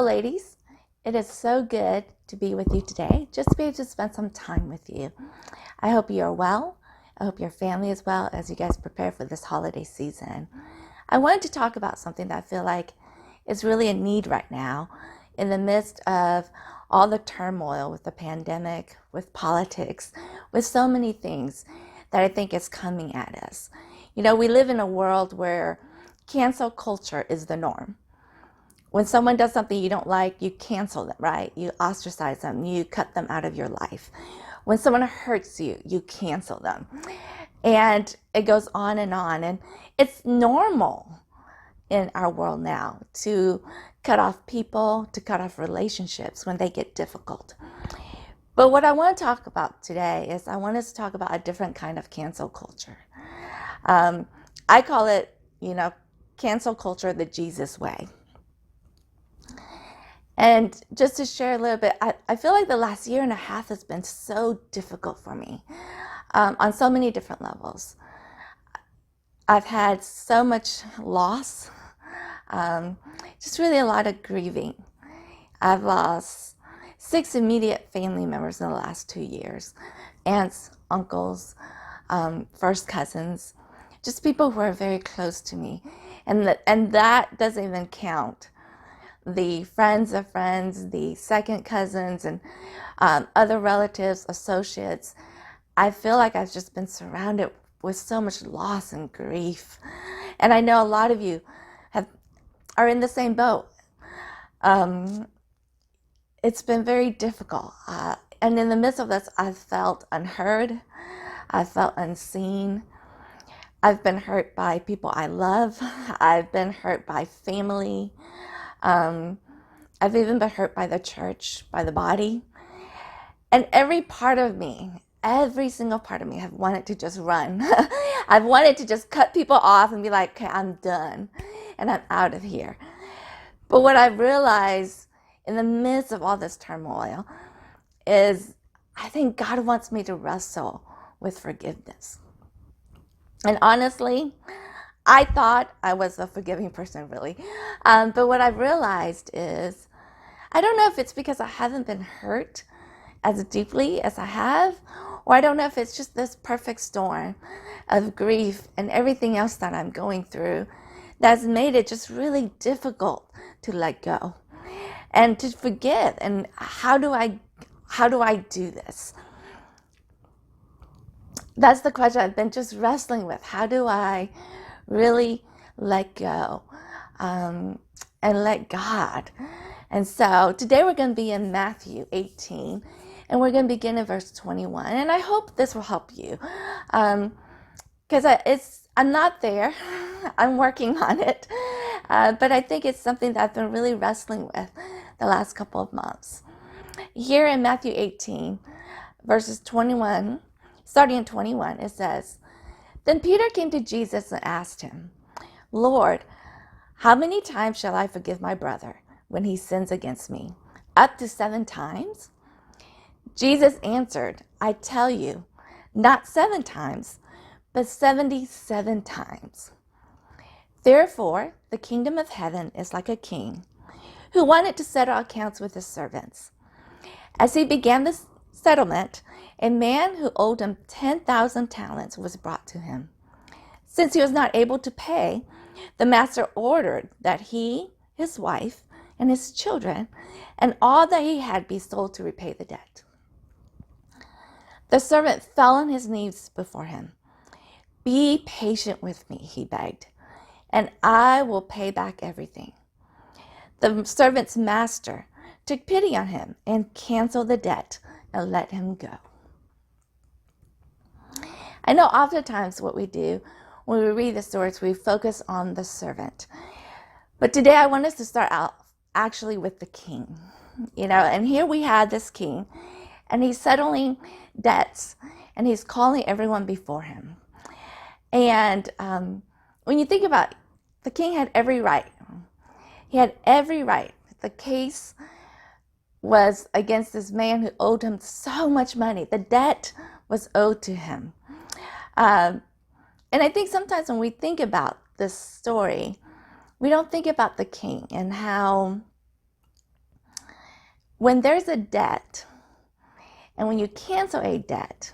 Hello, ladies. It is so good to be with you today, just to be able to spend some time with you. I hope you are well. I hope your family is well as you guys prepare for this holiday season. I wanted to talk about something that I feel like is really a need right now in the midst of all the turmoil with the pandemic, with politics, with so many things that I think is coming at us. You know, we live in a world where cancel culture is the norm. When someone does something you don't like, you cancel them, right? You ostracize them, you cut them out of your life. When someone hurts you, you cancel them. And it goes on. And it's normal in our world now to cut off people, to cut off relationships when they get difficult. But what I want to talk about today is I want us to talk about a different kind of cancel culture. I call it, cancel culture the Jesus way. And just to share a little bit, I feel like the last year and a half has been so difficult for me on so many different levels. I've had so much loss, just really a lot of grieving. I've lost 6 immediate family members in the last 2 years, aunts, uncles, first cousins, just people who are very close to me. And that doesn't even count the friends of friends, the second cousins, and other relatives, associates. I feel like I've just been surrounded with so much loss and grief. And I know a lot of you are in the same boat. It's been very difficult. And in the midst of this, I've felt unheard. I've felt unseen. I've been hurt by people I love. I've been hurt by family. I've even been hurt by the church, by the body. And every part of me, every single part of me have wanted to just run. I've wanted to just cut people off and be like, okay, I'm done and I'm out of here. But what I've realized in the midst of all this turmoil is I think God wants me to wrestle with forgiveness. And honestly, I thought I was a forgiving person, really. But what I've realized is, I don't know if it's because I haven't been hurt as deeply as I have, or I don't know if it's just this perfect storm of grief and everything else that I'm going through that's made it just really difficult to let go and to forgive. And how do I do this? That's the question I've been just wrestling with. How do I really let go and let God? And so today we're going to be in Matthew 18, and we're going to begin in verse 21. And I hope this will help you because I'm not there. I'm working on it. But I think it's something that I've been really wrestling with the last couple of months. Here in Matthew 18, verses 21, starting in 21, it says, Then Peter came to Jesus and asked him, Lord, how many times shall I forgive my brother when he sins against me? Up to 7 times? Jesus answered, I tell you, not 7 times, but 77 times. Therefore, the kingdom of heaven is like a king who wanted to settle accounts with his servants. As he began the settlement, a man who owed him 10,000 talents was brought to him. Since he was not able to pay, the master ordered that he, his wife, and his children, and all that he had be sold to repay the debt. The servant fell on his knees before him. Be patient with me, he begged, and I will pay back everything. The servant's master took pity on him and canceled the debt and let him go. I know oftentimes what we do when we read the stories, we focus on the servant. But today I want us to start out actually with the king. And here we had this king, and he's settling debts, and he's calling everyone before him. And when you think about it, the king had every right. He had every right. The case was against this man who owed him so much money. The debt was owed to him. And I think sometimes when we think about this story, we don't think about the king and how when there's a debt and when you cancel a debt,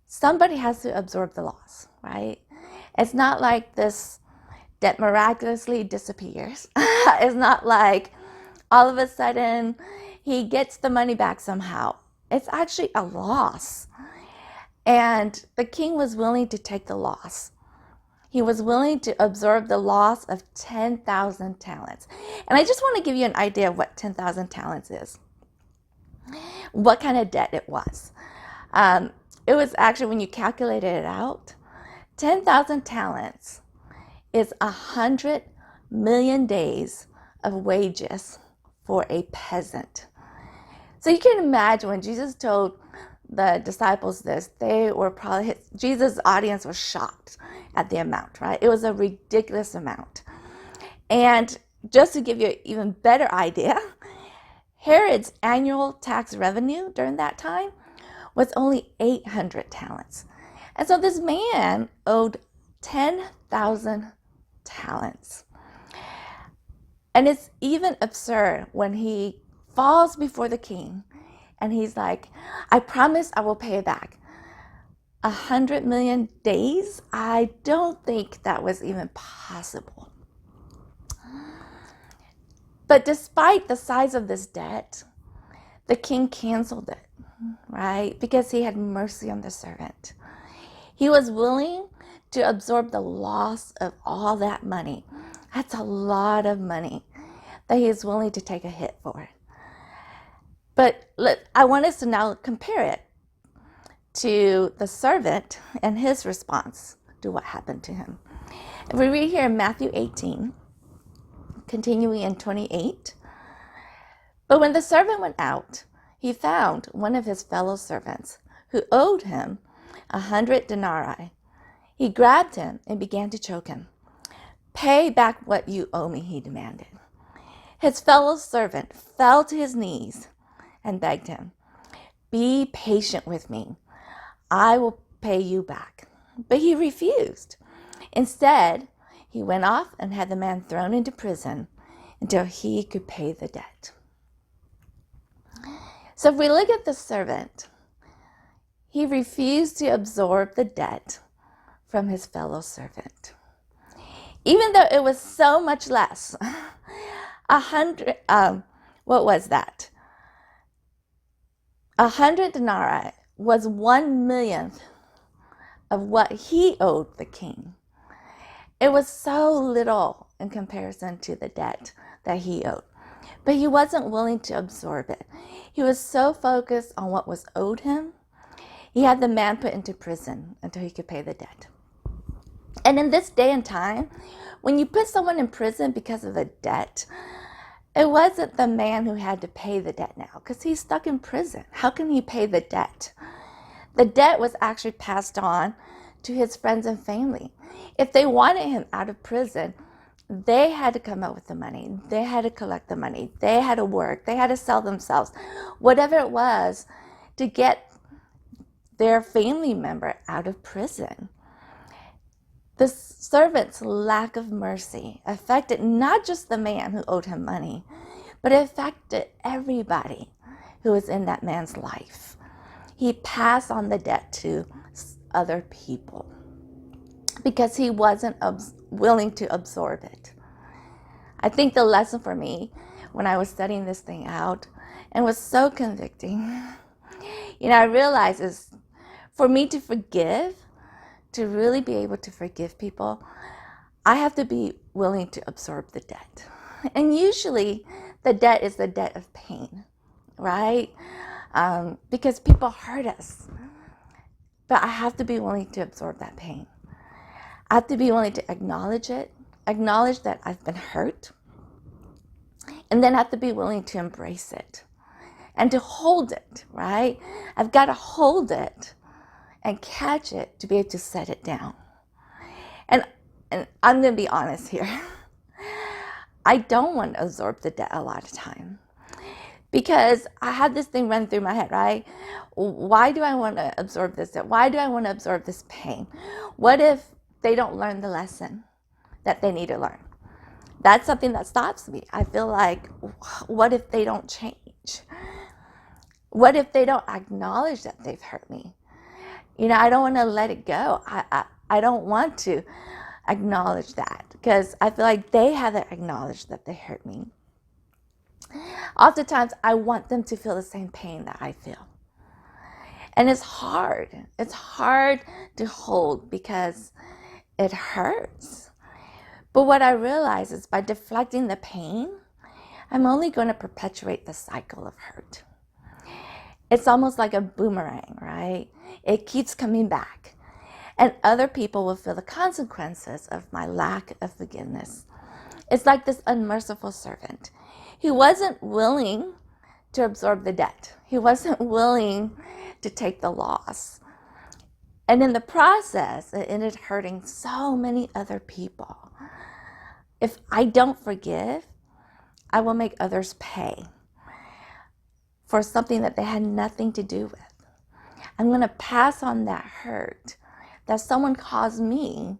somebody has to absorb the loss, right? It's not like this debt miraculously disappears. It's not like all of a sudden he gets the money back somehow. It's actually a loss. And the king was willing to take the loss. He was willing to absorb the loss of 10,000 talents. And I just want to give you an idea of what 10,000 talents is, what kind of debt it was. It was actually, when you calculated it out, 10,000 talents is 100 million days of wages for a peasant. So you can imagine when Jesus told the disciples this, they were probably, Jesus' audience was shocked at the amount, right? It was a ridiculous amount. And just to give you an even better idea, Herod's annual tax revenue during that time was only 800 talents. And so this man owed 10,000 talents. And it's even absurd when he falls before the king and he's like, I promise I will pay it back. 100 million days? I don't think that was even possible. But despite the size of this debt, the king canceled it, right? Because he had mercy on the servant. He was willing to absorb the loss of all that money. That's a lot of money that he is willing to take a hit for. But I want us to now compare it to the servant and his response to what happened to him. If we read here in Matthew 18, continuing in 28, but when the servant went out, he found one of his fellow servants who owed him 100 denarii. He grabbed him and began to choke him. Pay back what you owe me, he demanded. His fellow servant fell to his knees and begged him, be patient with me. I will pay you back. But he refused. Instead, he went off and had the man thrown into prison until he could pay the debt. So if we look at the servant, he refused to absorb the debt from his fellow servant. Even though it was so much less, 100, what was that? 100 denarii was 1/millionth of what he owed the king. It was so little in comparison to the debt that he owed. But he wasn't willing to absorb it. He was so focused on what was owed him, he had the man put into prison until he could pay the debt. And in this day and time, when you put someone in prison because of a debt, it wasn't the man who had to pay the debt now, because he's stuck in prison. How can he pay the debt? The debt was actually passed on to his friends and family. If they wanted him out of prison, they had to come up with the money. They had to collect the money. They had to work. They had to sell themselves, whatever it was, to get their family member out of prison. The servant's lack of mercy affected not just the man who owed him money, but it affected everybody who was in that man's life. He passed on the debt to other people because he wasn't willing to absorb it. I think the lesson for me when I was studying this thing out and was so convicting, I realized is for me to forgive, to really be able to forgive people, I have to be willing to absorb the debt. And usually the debt is the debt of pain, right? Because people hurt us. But I have to be willing to absorb that pain. I have to be willing to acknowledge it, acknowledge that I've been hurt, and then I have to be willing to embrace it and to hold it, right? I've got to hold it and catch it to be able to set it down. And I'm going to be honest here. I don't want to absorb the debt a lot of time because I have this thing run through my head, right? Why do I want to absorb this debt? Why do I want to absorb this pain? What if they don't learn the lesson that they need to learn? That's something that stops me. I feel like, what if they don't change? change? What if they don't acknowledge that they've hurt me? I don't want to let it go. I don't want to acknowledge that because I feel like they haven't acknowledged that they hurt me. Oftentimes, I want them to feel the same pain that I feel. And it's hard. It's hard to hold because it hurts. But what I realize is by deflecting the pain, I'm only going to perpetuate the cycle of hurt. It's almost like a boomerang, right? It keeps coming back. And other people will feel the consequences of my lack of forgiveness. It's like this unmerciful servant. He wasn't willing to absorb the debt. He wasn't willing to take the loss. And in the process, it ended hurting so many other people. If I don't forgive, I will make others pay for something that they had nothing to do with. I'm going to pass on that hurt that someone caused me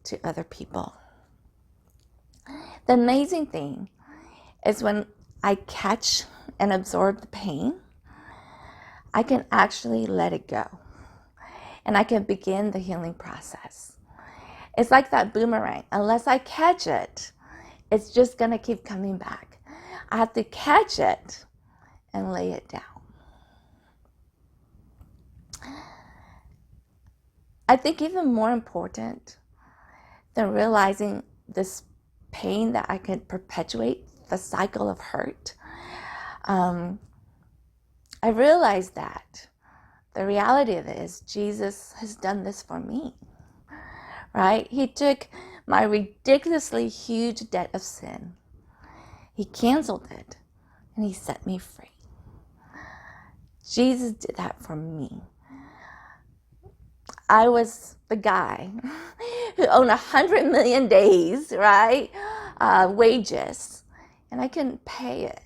to other people. The amazing thing is when I catch and absorb the pain, I can actually let it go. And I can begin the healing process. It's like that boomerang. Unless I catch it, it's just going to keep coming back. I have to catch it and lay it down. I think even more important than realizing this pain that I can perpetuate, the cycle of hurt, I realized that the reality of it is Jesus has done this for me, right? He took my ridiculously huge debt of sin. He canceled it and he set me free. Jesus did that for me. I was the guy who owned 100 million days, right? Wages, and I couldn't pay it.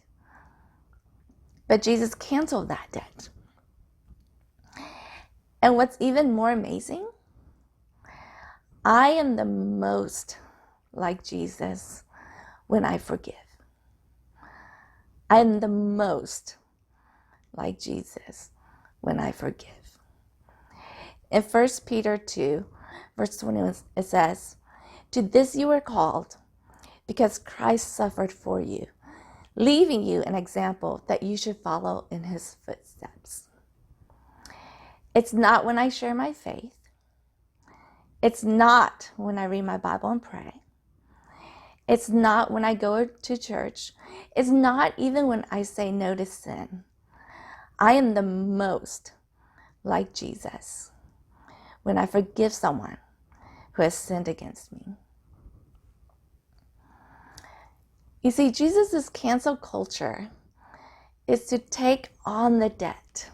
But Jesus canceled that debt. And what's even more amazing, I am the most like Jesus when I forgive. I am the most like Jesus when I forgive. In 1 Peter 2, verse 21, it says, "To this you were called, because Christ suffered for you, leaving you an example that you should follow in his footsteps." It's not when I share my faith. It's not when I read my Bible and pray. It's not when I go to church. It's not even when I say no to sin. I am the most like Jesus when I forgive someone who has sinned against me. You see, Jesus' cancel culture is to take on the debt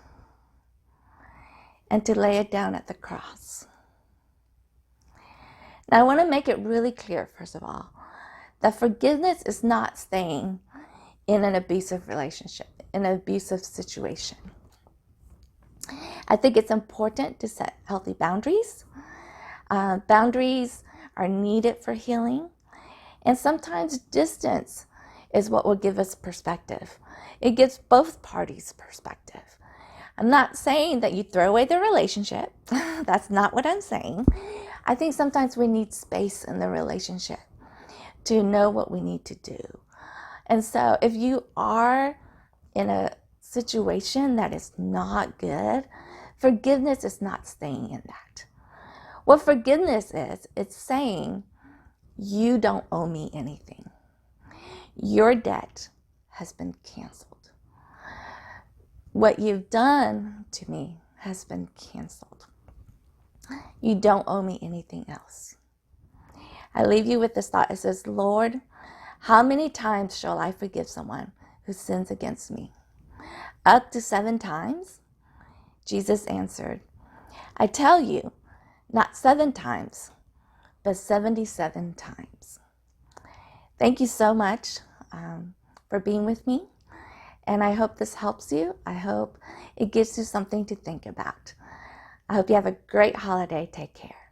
and to lay it down at the cross. Now, I want to make it really clear, first of all, that forgiveness is not staying in an abusive relationship, in an abusive situation. I think it's important to set healthy boundaries. Boundaries are needed for healing. And sometimes distance is what will give us perspective. It gives both parties perspective. I'm not saying that you throw away the relationship. That's not what I'm saying. I think sometimes we need space in the relationship to know what we need to do. And so if you are in a situation that is not good, forgiveness is not staying in that. What forgiveness is, it's saying, you don't owe me anything. Your debt has been canceled. What you've done to me has been canceled. You don't owe me anything else. I leave you with this thought. It says, Lord, how many times shall I forgive someone who sins against me? Up to 7 times? Jesus answered, I tell you, not 7 times, but 77 times. Thank you so much for being with me. And I hope this helps you. I hope it gives you something to think about. I hope you have a great holiday. Take care.